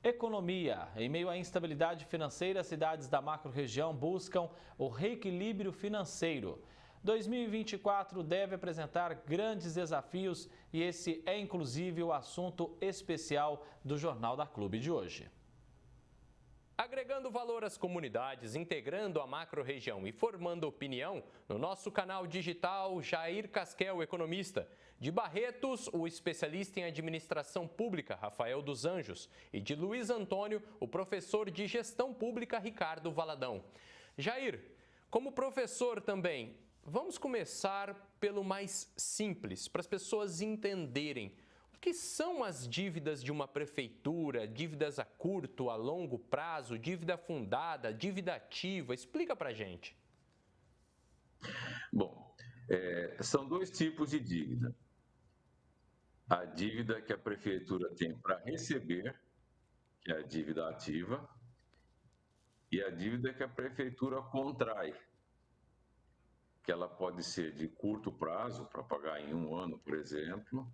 Economia. Em meio à instabilidade financeira, as cidades da macro-região buscam o reequilíbrio financeiro. 2024 deve apresentar grandes desafios e esse é inclusive o assunto especial do Jornal da Clube de hoje. Agregando valor às comunidades, integrando a macro-região e formando opinião, no nosso canal digital, Jair Casquel, economista. De Barretos, o especialista em administração pública, Rafael dos Anjos. E de Luiz Antônio, o professor de gestão pública, Ricardo Valadão. Jair, como professor também, vamos começar pelo mais simples, para as pessoas entenderem. O que são as dívidas de uma prefeitura, dívidas a curto, a longo prazo, dívida fundada, dívida ativa? Explica pra gente. Bom, são dois tipos de dívida. A dívida que a prefeitura tem para receber, que é a dívida ativa, e a dívida que a prefeitura contrai, que ela pode ser de curto prazo, para pagar em 1 ano, por exemplo,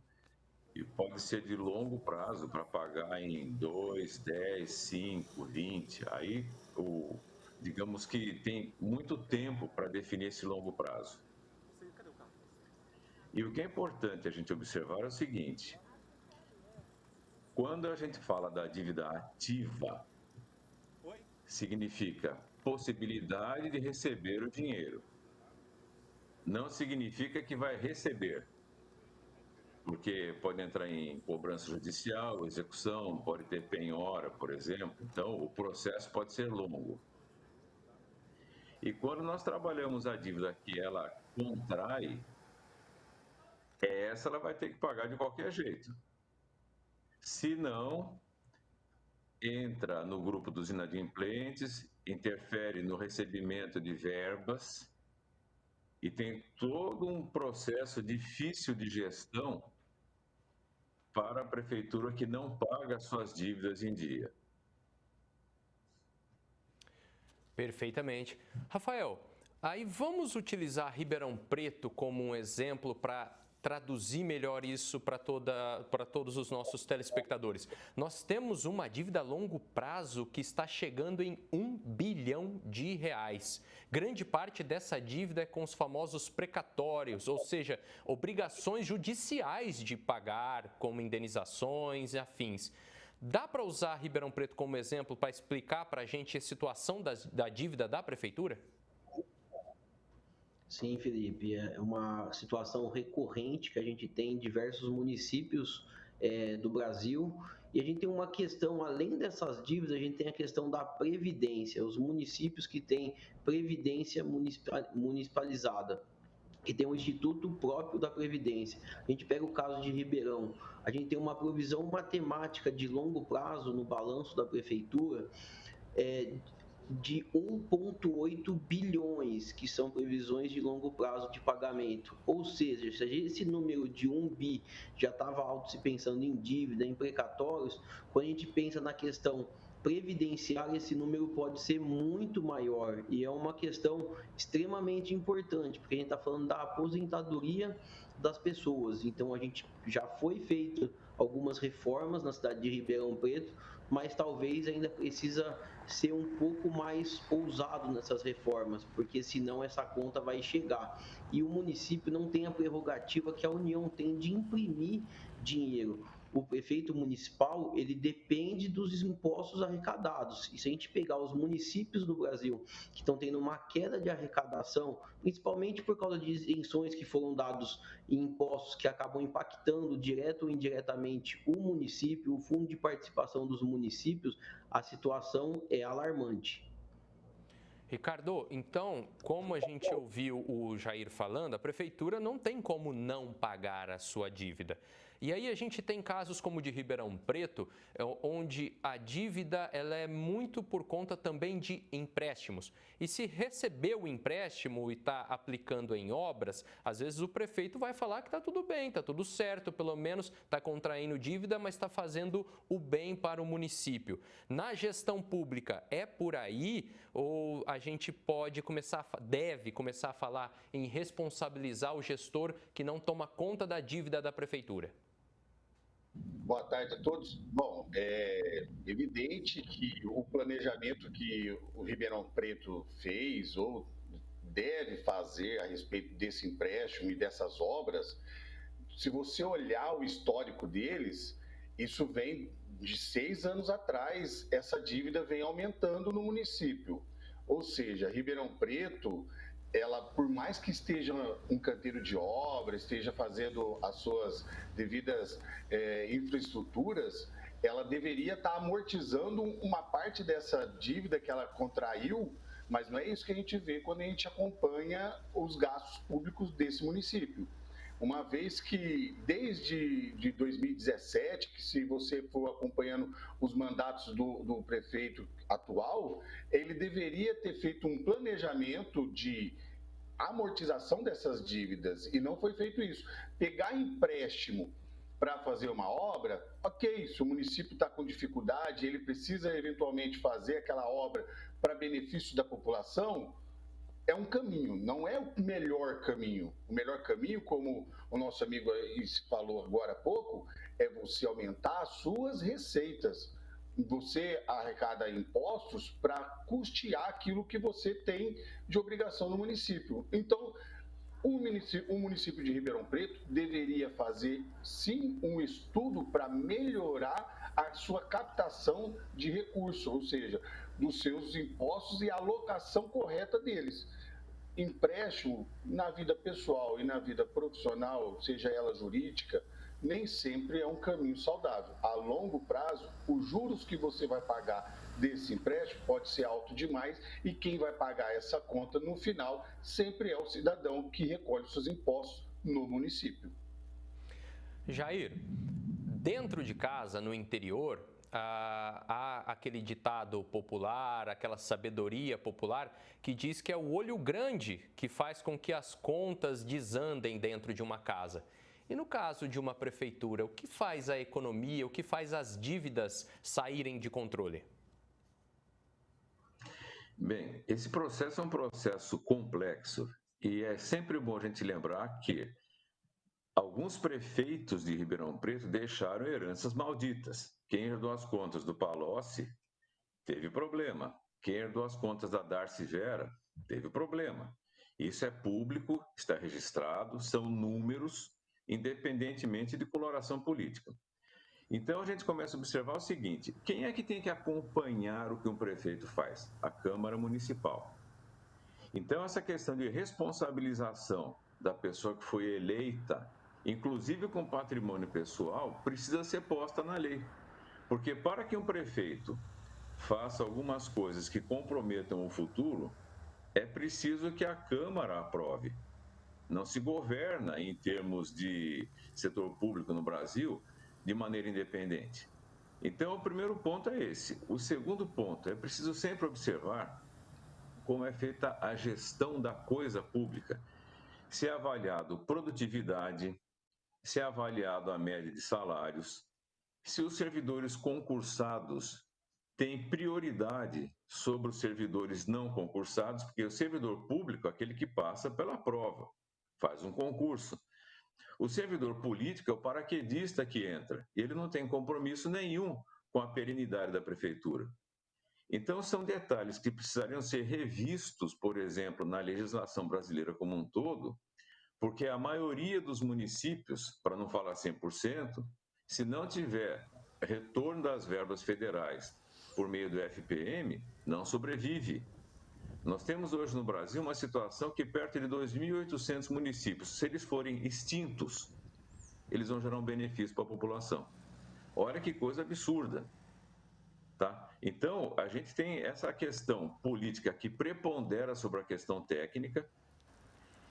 e pode ser de longo prazo, para pagar em 2, 10, 5, 20. Aí, digamos que tem muito tempo para definir esse longo prazo. E o que é importante a gente observar é o seguinte: quando a gente fala da dívida ativa, significa possibilidade de receber o dinheiro. Não significa que vai receber, porque pode entrar em cobrança judicial, execução, pode ter penhora, por exemplo. Então, o processo pode ser longo. E quando nós trabalhamos a dívida que ela contrai, essa ela vai ter que pagar de qualquer jeito. Se não, entra no grupo dos inadimplentes, interfere no recebimento de verbas e tem todo um processo difícil de gestão para a prefeitura que não paga suas dívidas em dia. Perfeitamente. Rafael, aí vamos utilizar Ribeirão Preto como um exemplo para traduzir melhor isso para todos os nossos telespectadores. Nós temos uma dívida a longo prazo que está chegando em R$1 bilhão. Grande parte dessa dívida é com os famosos precatórios, ou seja, obrigações judiciais de pagar, como indenizações e afins. Dá para usar Ribeirão Preto como exemplo para explicar para a gente a situação da dívida da prefeitura? Sim, Felipe, é uma situação recorrente que a gente tem em diversos municípios do Brasil. E a gente tem uma questão, além dessas dívidas, a gente tem a questão da previdência, os municípios que têm previdência municipalizada, que tem um instituto próprio da Previdência. A gente pega o caso de Ribeirão, a gente tem uma provisão matemática de longo prazo no balanço da prefeitura, de 1,8 bilhões, que são previsões de longo prazo de pagamento. Ou seja, se esse número de 1 bi já estava alto se pensando em dívida, em precatórios, quando a gente pensa na questão previdenciária, esse número pode ser muito maior, e é uma questão extremamente importante, porque a gente está falando da aposentadoria das pessoas. Então, a gente já foi feito algumas reformas na cidade de Ribeirão Preto, mas talvez ainda precisa ser um pouco mais ousado nessas reformas, porque senão essa conta vai chegar. E o município não tem a prerrogativa que a União tem de imprimir dinheiro. O prefeito municipal, ele depende dos impostos arrecadados. E se a gente pegar os municípios do Brasil que estão tendo uma queda de arrecadação, principalmente por causa de isenções que foram dados em impostos que acabam impactando direto ou indiretamente o município, o fundo de participação dos municípios, a situação é alarmante. Ricardo, então, como a gente ouviu o Jair falando, a prefeitura não tem como não pagar a sua dívida. E aí a gente tem casos como o de Ribeirão Preto, onde a dívida ela é muito por conta também de empréstimos. E se recebeu o empréstimo e está aplicando em obras, às vezes o prefeito vai falar que está tudo bem, está tudo certo, pelo menos está contraindo dívida, mas está fazendo o bem para o município. Na gestão pública, é por aí ou a gente deve começar a falar em responsabilizar o gestor que não toma conta da dívida da prefeitura? Boa tarde a todos. Bom, evidente que o planejamento que o Ribeirão Preto fez ou deve fazer a respeito desse empréstimo e dessas obras, se você olhar o histórico deles, isso vem de 6 anos atrás, essa dívida vem aumentando no município. Ou seja, Ribeirão Preto, ela, por mais que esteja um canteiro de obra, esteja fazendo as suas devidas infraestruturas, ela deveria estar amortizando uma parte dessa dívida que ela contraiu, mas não é isso que a gente vê quando a gente acompanha os gastos públicos desse município. Uma vez que, desde 2017, que se você for acompanhando os mandatos do prefeito atual, ele deveria ter feito um planejamento de amortização dessas dívidas, e não foi feito isso. Pegar empréstimo para fazer uma obra, ok, se o município está com dificuldade, ele precisa eventualmente fazer aquela obra para benefício da população, é um caminho, não é o melhor caminho. O melhor caminho, como o nosso amigo aí falou agora há pouco, é você aumentar as suas receitas. Você arrecada impostos para custear aquilo que você tem de obrigação no município. Então, o município de Ribeirão Preto deveria fazer, sim, um estudo para melhorar a sua captação de recursos, ou seja, dos seus impostos e a alocação correta deles. Empréstimo na vida pessoal e na vida profissional, seja ela jurídica, nem sempre é um caminho saudável. A longo prazo, os juros que você vai pagar desse empréstimo pode ser alto demais e quem vai pagar essa conta no final sempre é o cidadão que recolhe os seus impostos no município. Jair, dentro de casa, no interior, há aquele ditado popular, aquela sabedoria popular que diz que é o olho grande que faz com que as contas desandem dentro de uma casa. E no caso de uma prefeitura, o que faz a economia, o que faz as dívidas saírem de controle? Bem, esse processo é um processo complexo e é sempre bom a gente lembrar que alguns prefeitos de Ribeirão Preto deixaram heranças malditas. Quem herdou as contas do Palocci teve problema. Quem herdou as contas da Darcy Vera teve problema. Isso é público, está registrado, são números, independentemente de coloração política. Então a gente começa a observar o seguinte: quem é que tem que acompanhar o que um prefeito faz? A Câmara Municipal. Então essa questão de responsabilização da pessoa que foi eleita, inclusive com patrimônio pessoal, precisa ser posta na lei. Porque para que um prefeito faça algumas coisas que comprometam o futuro, é preciso que a Câmara aprove. Não se governa, em termos de setor público no Brasil, de maneira independente. Então, o primeiro ponto é esse. O segundo ponto é preciso sempre observar como é feita a gestão da coisa pública. Se é avaliado produtividade, se é avaliado a média de salários, se os servidores concursados têm prioridade sobre os servidores não concursados, porque o servidor público é aquele que passa pela prova, faz um concurso. O servidor político é o paraquedista que entra, e ele não tem compromisso nenhum com a perenidade da prefeitura. Então, são detalhes que precisariam ser revistos, por exemplo, na legislação brasileira como um todo, porque a maioria dos municípios, para não falar 100%, se não tiver retorno das verbas federais por meio do FPM, não sobrevive. Nós temos hoje no Brasil uma situação que perto de 2.800 municípios, se eles forem extintos, eles vão gerar um benefício para a população. Olha que coisa absurda. Tá? Então, a gente tem essa questão política que prepondera sobre a questão técnica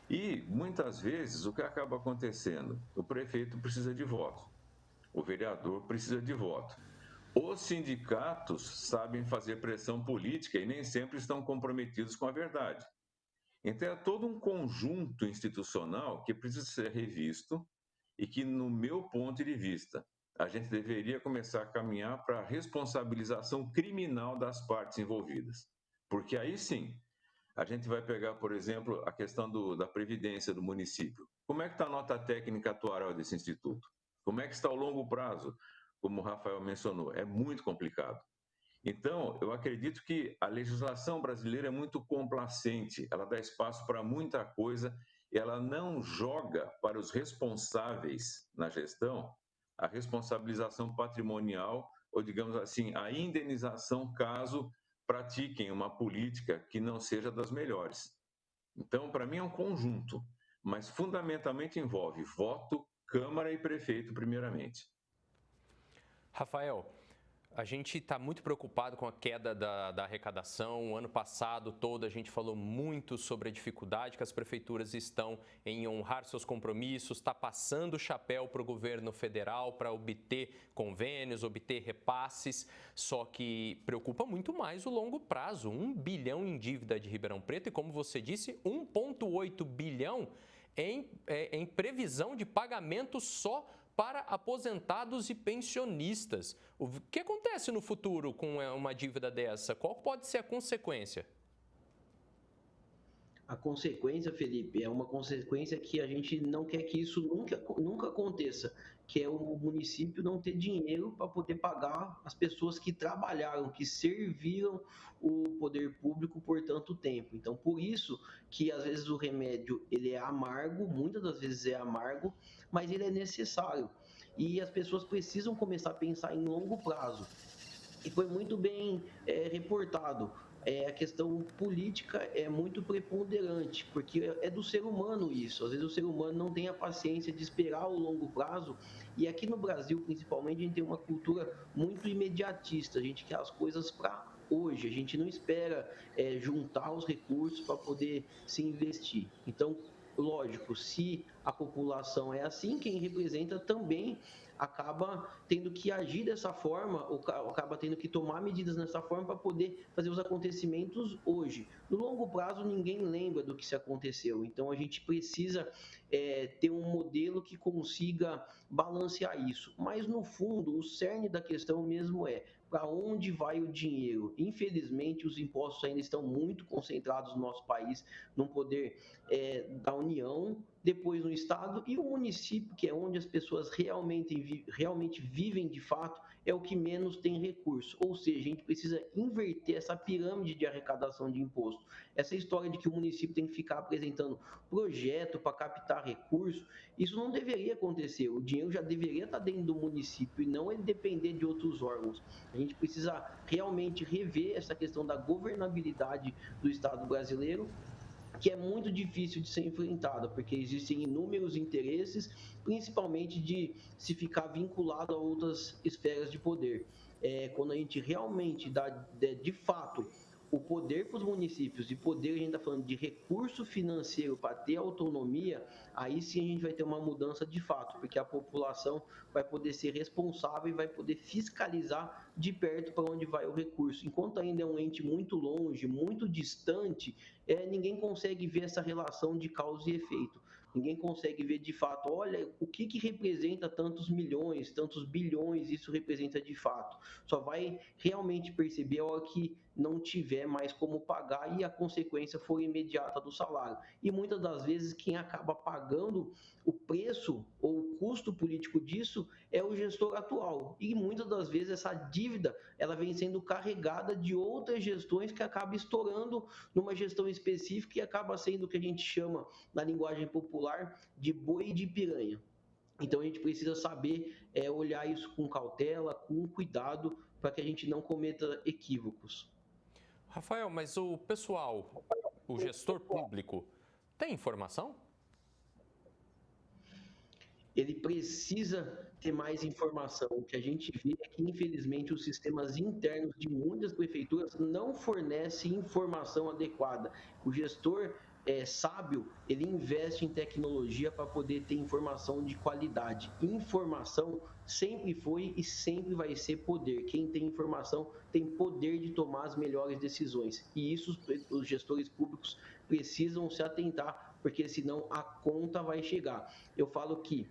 e, muitas vezes, o que acaba acontecendo? O prefeito precisa de voto, o vereador precisa de voto. Os sindicatos sabem fazer pressão política e nem sempre estão comprometidos com a verdade. Então, é todo um conjunto institucional que precisa ser revisto e que, no meu ponto de vista, a gente deveria começar a caminhar para a responsabilização criminal das partes envolvidas. Porque aí sim, a gente vai pegar, por exemplo, a questão da previdência do município. Como é que está a nota técnica atuarial desse instituto? Como é que está o longo prazo? como o Rafael mencionou, é muito complicado. Então, eu acredito que a legislação brasileira é muito complacente, ela dá espaço para muita coisa, e ela não joga para os responsáveis na gestão a responsabilização patrimonial, ou, digamos assim, a indenização caso pratiquem uma política que não seja das melhores. Então, para mim, é um conjunto, mas fundamentalmente envolve voto, Câmara e prefeito, primeiramente. Rafael, a gente está muito preocupado com a queda da arrecadação. O ano passado todo a gente falou muito sobre a dificuldade que as prefeituras estão em honrar seus compromissos, está passando o chapéu para o governo federal para obter convênios, obter repasses, só que preocupa muito mais o longo prazo. 1 bilhão em dívida de Ribeirão Preto e, como você disse, 1,8 bilhão em previsão de pagamento só para aposentados e pensionistas. O que acontece no futuro com uma dívida dessa? Qual pode ser a consequência? A consequência, Felipe, é uma consequência que a gente não quer que isso nunca aconteça, que é o município não ter dinheiro para poder pagar as pessoas que trabalharam, que serviram o poder público por tanto tempo. Então, por isso que às vezes o remédio ele é amargo, muitas das vezes é amargo, mas ele é necessário. E as pessoas precisam começar a pensar em longo prazo. E foi muito bem reportado. A questão política é muito preponderante, porque é do ser humano isso. Às vezes o ser humano não tem a paciência de esperar o longo prazo, e aqui no Brasil, principalmente, a gente tem uma cultura muito imediatista, a gente quer as coisas para hoje, a gente não espera juntar os recursos para poder se investir. Então, lógico, se a população é assim, quem representa também acaba tendo que agir dessa forma, ou acaba tendo que tomar medidas dessa forma para poder fazer os acontecimentos hoje. No longo prazo, ninguém lembra do que se aconteceu, então a gente precisa ter um modelo que consiga balancear isso. Mas, no fundo, o cerne da questão mesmo é para onde vai o dinheiro. Infelizmente, os impostos ainda estão muito concentrados no nosso país, no poder da União, depois no Estado, e o município, que é onde as pessoas realmente vivem de fato, é o que menos tem recurso. Ou seja, a gente precisa inverter essa pirâmide de arrecadação de imposto. Essa história de que o município tem que ficar apresentando projeto para captar recurso, isso não deveria acontecer. O dinheiro já deveria estar dentro do município e não ele depender de outros órgãos. A gente precisa realmente rever essa questão da governabilidade do Estado brasileiro, que é muito difícil de ser enfrentada, porque existem inúmeros interesses, principalmente de se ficar vinculado a outras esferas de poder. Quando a gente realmente dá, de fato, o poder para os municípios, e poder, a gente está falando de recurso financeiro para ter autonomia, aí sim a gente vai ter uma mudança de fato, porque a população vai poder ser responsável e vai poder fiscalizar de perto para onde vai o recurso. Enquanto ainda é um ente muito longe, muito distante, ninguém consegue ver essa relação de causa e efeito. Ninguém consegue ver de fato, olha, o que representa tantos milhões, tantos bilhões, isso representa de fato. Só vai realmente perceber a hora que não tiver mais como pagar e a consequência for imediata do salário. E muitas das vezes quem acaba pagando o preço ou o custo político disso é o gestor atual. E muitas das vezes essa dívida ela vem sendo carregada de outras gestões que acaba estourando numa gestão específica e acaba sendo o que a gente chama, na linguagem popular, de boi de piranha. Então a gente precisa saber olhar isso com cautela, com cuidado, para que a gente não cometa equívocos. Rafael, mas o pessoal, o gestor público, tem informação? Ele precisa ter mais informação. O que a gente vê é que, infelizmente, os sistemas internos de muitas prefeituras não fornecem informação adequada. O gestor sábio, ele investe em tecnologia para poder ter informação de qualidade. Informação sempre foi e sempre vai ser poder. Quem tem informação tem poder de tomar as melhores decisões. E isso os gestores públicos precisam se atentar, porque senão a conta vai chegar. Eu falo que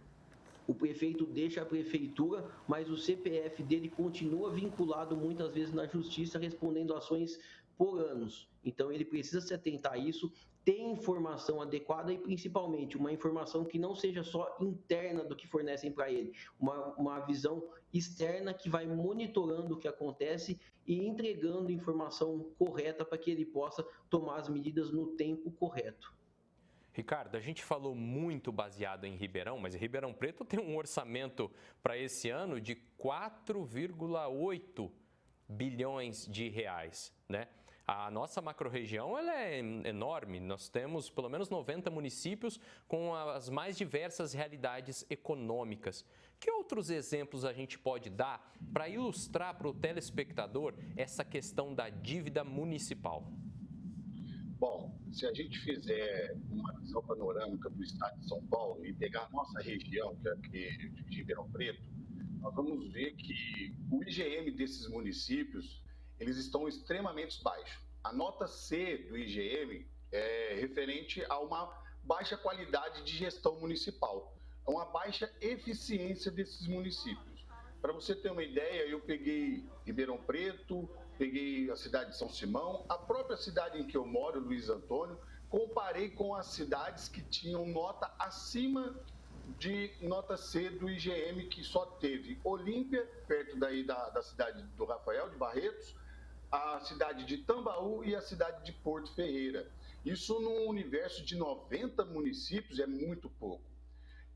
o prefeito deixa a prefeitura, mas o CPF dele continua vinculado muitas vezes na justiça, respondendo ações por anos. Então ele precisa se atentar a isso, ter informação adequada e principalmente uma informação que não seja só interna do que fornecem para ele, uma visão externa que vai monitorando o que acontece e entregando informação correta para que ele possa tomar as medidas no tempo correto. Ricardo, a gente falou muito baseado em Ribeirão, mas Ribeirão Preto tem um orçamento para esse ano de 4,8 bilhões de reais, né? A nossa macro-região ela é enorme, nós temos pelo menos 90 municípios com as mais diversas realidades econômicas. Que outros exemplos a gente pode dar para ilustrar para o telespectador essa questão da dívida municipal? Bom, se a gente fizer uma visão panorâmica do estado de São Paulo e pegar a nossa região, que é aqui de Ribeirão Preto, nós vamos ver que o IGM desses municípios, eles estão extremamente baixos. A nota C do IGM é referente a uma baixa qualidade de gestão municipal, é uma baixa eficiência desses municípios. Para você ter uma ideia, eu peguei Ribeirão Preto, peguei a cidade de São Simão, a própria cidade em que eu moro, Luiz Antônio, comparei com as cidades que tinham nota acima de nota C do IGM, que só teve Olímpia, perto daí da cidade do Rafael, de Barretos, a cidade de Tambaú e a cidade de Porto Ferreira. Isso num universo de 90 municípios é muito pouco.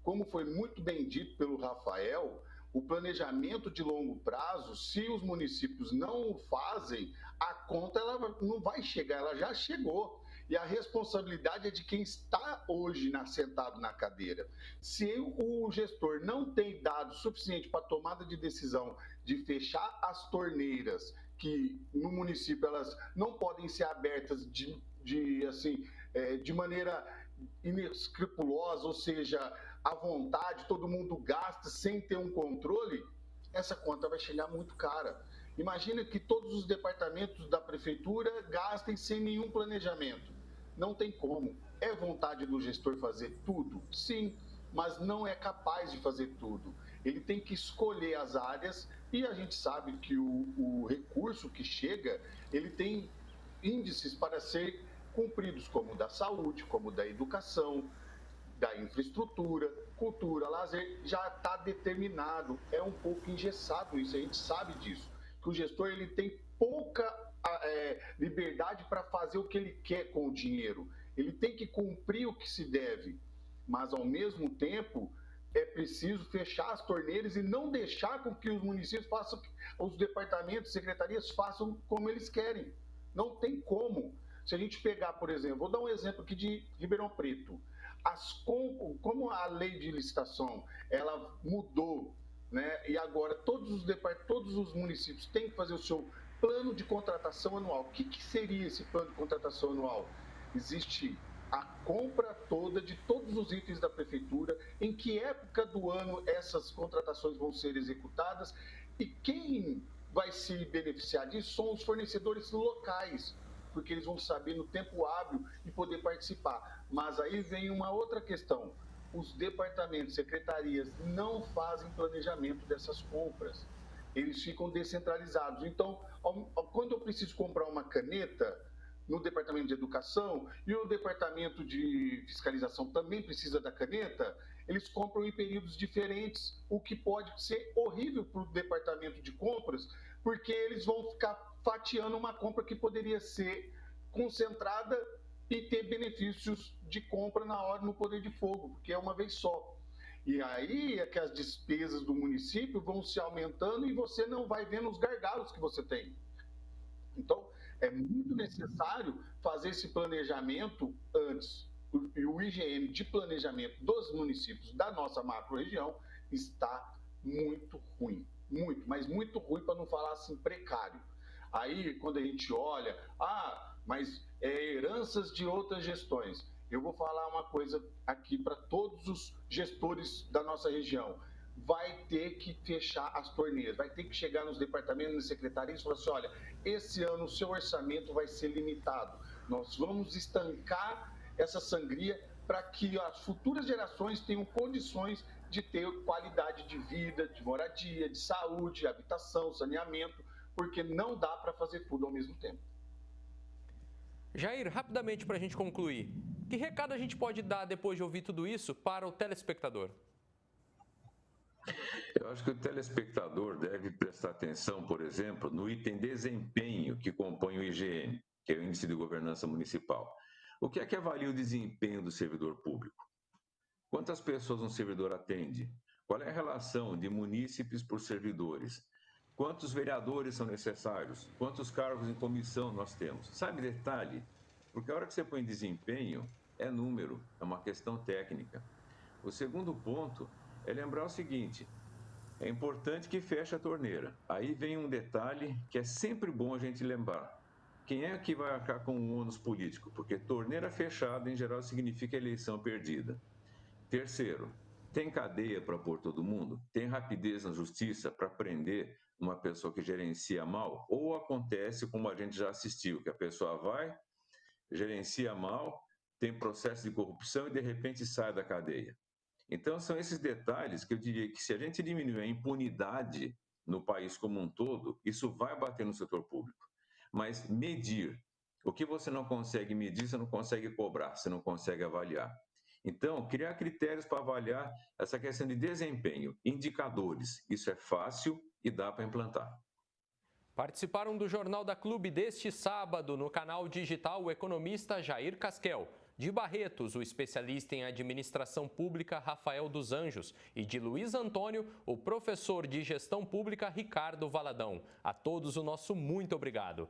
Como foi muito bem dito pelo Rafael, o planejamento de longo prazo, se os municípios não o fazem, a conta ela não vai chegar, ela já chegou. E a responsabilidade é de quem está hoje sentado na cadeira. Se o gestor não tem dados suficientes para a tomada de decisão de fechar as torneiras, que no município elas não podem ser abertas de maneira inescrupulosa, ou seja, à vontade, todo mundo gasta sem ter um controle, essa conta vai chegar muito cara. Imagina que todos os departamentos da prefeitura gastem sem nenhum planejamento. Não tem como. É vontade do gestor fazer tudo? Sim, mas não é capaz de fazer tudo. Ele tem que escolher as áreas e a gente sabe que o recurso que chega, ele tem índices para ser cumpridos, como o da saúde, como o da educação, da infraestrutura, cultura, lazer, já está determinado. É um pouco engessado isso, a gente sabe disso. Que o gestor ele tem pouca liberdade para fazer o que ele quer com o dinheiro. Ele tem que cumprir o que se deve, mas ao mesmo tempo é preciso fechar as torneiras e não deixar com que os municípios façam, os departamentos, secretarias façam como eles querem. Não tem como. Se a gente pegar, por exemplo, vou dar um exemplo aqui de Ribeirão Preto. Como a lei de licitação ela mudou, né? E agora todos os municípios têm que fazer o seu plano de contratação anual. O que seria esse plano de contratação anual? Existe a compra toda de todos os itens da prefeitura, em que época do ano essas contratações vão ser executadas e quem vai se beneficiar disso são os fornecedores locais, porque eles vão saber no tempo hábil e poder participar. Mas aí vem uma outra questão. Os departamentos, secretarias não fazem planejamento dessas compras. Eles ficam descentralizados. Então, quando eu preciso comprar uma caneta no departamento de educação e o departamento de fiscalização também precisa da caneta, eles compram em períodos diferentes, o que pode ser horrível para o departamento de compras, porque eles vão ficar fatiando uma compra que poderia ser concentrada e ter benefícios de compra na hora no poder de fogo, porque é uma vez só. E aí é que as despesas do município vão se aumentando e você não vai vendo os gargalos que você tem. Então, é muito necessário fazer esse planejamento antes. E o IGM de planejamento dos municípios da nossa macro-região está muito ruim. Muito, mas muito ruim, para não falar assim, precário. Aí, quando a gente olha, mas é heranças de outras gestões. Eu vou falar uma coisa aqui para todos os gestores da nossa região. Vai ter que fechar as torneiras, vai ter que chegar nos departamentos, nas secretarias e falar assim, olha, esse ano o seu orçamento vai ser limitado. Nós vamos estancar essa sangria para que as futuras gerações tenham condições de ter qualidade de vida, de moradia, de saúde, habitação, saneamento, porque não dá para fazer tudo ao mesmo tempo. Jair, rapidamente para a gente concluir, que recado a gente pode dar depois de ouvir tudo isso para o telespectador? Eu acho que o telespectador deve prestar atenção, por exemplo, no item desempenho que compõe o IGM, que é o Índice de Governança Municipal. O que avalia o desempenho do servidor público? Quantas pessoas um servidor atende? Qual é a relação de munícipes por servidores? Quantos vereadores são necessários? Quantos cargos em comissão nós temos? Sabe detalhe? Porque a hora que você põe desempenho, é número, é uma questão técnica. O segundo ponto é lembrar o seguinte, é importante que feche a torneira. Aí vem um detalhe que é sempre bom a gente lembrar. Quem é que vai arcar com o ônus político? Porque torneira fechada, em geral, significa eleição perdida. Terceiro, tem cadeia para pôr todo mundo? Tem rapidez na justiça para prender uma pessoa que gerencia mal? Ou acontece como a gente já assistiu, que a pessoa vai, gerencia mal, tem processo de corrupção e de repente sai da cadeia. Então são esses detalhes que eu diria que se a gente diminuir a impunidade no país como um todo, isso vai bater no setor público. Mas medir, o que você não consegue medir, você não consegue cobrar, você não consegue avaliar. Então, criar critérios para avaliar essa questão de desempenho, indicadores, isso é fácil e dá para implantar. Participaram do Jornal da Clube deste sábado no canal digital o economista Jair Casquel, de Barretos, o especialista em administração pública Rafael dos Anjos e de Luiz Antônio, o professor de gestão pública Ricardo Valadão. A todos o nosso muito obrigado.